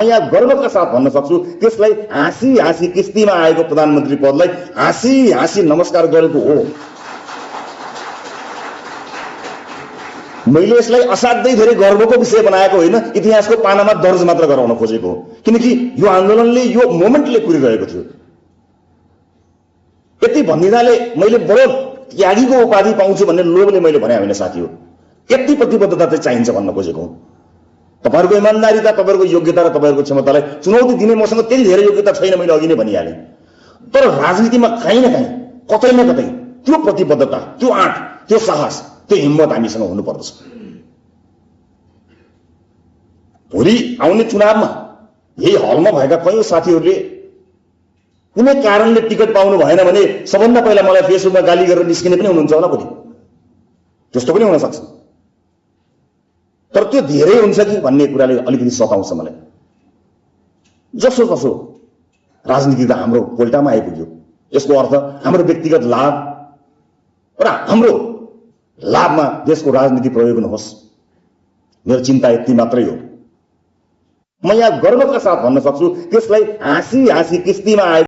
यहाँ गर्वका साथ भन्न सक्छु त्यसलाई हाँसी हाँसी किस्तीमा आएको प्रधानमन्त्री पदलाई हाँसी हाँसी नमस्कार गरेको हो। मैले यसलाई असाध्यै धेरै गर्वको विषय बनाएको होइन, इतिहासको पानामा दर्ज मात्र गराउन खोजेको हो, किनकि यो आन्दोलनले यो मोमेन्टले कुरिरहेको थियो। यति भनिदिनाले मैले बडो त्यागीको उपाधि पाउँछु भन्ने लोभले मैले भने होइन साथी हो। यति प्रतिबद्धता चाहिँ चाहिन्छ भन्न खोजेको हो। तपाईहरुको इमानदारीता, तपाईहरुको योग्यता र तपाईहरुको क्षमतालाई चुनौती दिने मसँग त्यति धेरै योग्यता छैन, मैले अघि नै भनिहालेँ। तर राजनीतिमा कहीँ न कहीँ कतै न कतै त्यो प्रतिबद्धता, त्यो आँट, त्यो साहस, त्यो हिम्मत हामीसँग हुनुपर्दछ। भोलि आउने चुनावमा यही हलमा भएका कयौं साथीहरूले कुनै कारणले टिकट पाउनु भएन भने सबभन्दा पहिला मलाई फेसबुकमा गाली गरेर निस्किने पनि हुनुहुन्छ होला भोलि, त्यस्तो पनि हुन सक्छ। तर त्यो धेरै हुन्छ कि भन्ने कुराले अलिकति सताउँछ मलाई। जसो तसो राजनीति त हाम्रो पोल्टामा आइपुग्यो। यसको अर्थ हाम्रो व्यक्तिगत लाभ र हाम्रो लाभमा देशको राजनीति प्रयोग नहोस्। मेरो चिन्ता यति मात्रै हो। म यहाँ गर्वका साथ भन्न सक्छु त्यसलाई हाँसी हाँसी किस्तीमा आए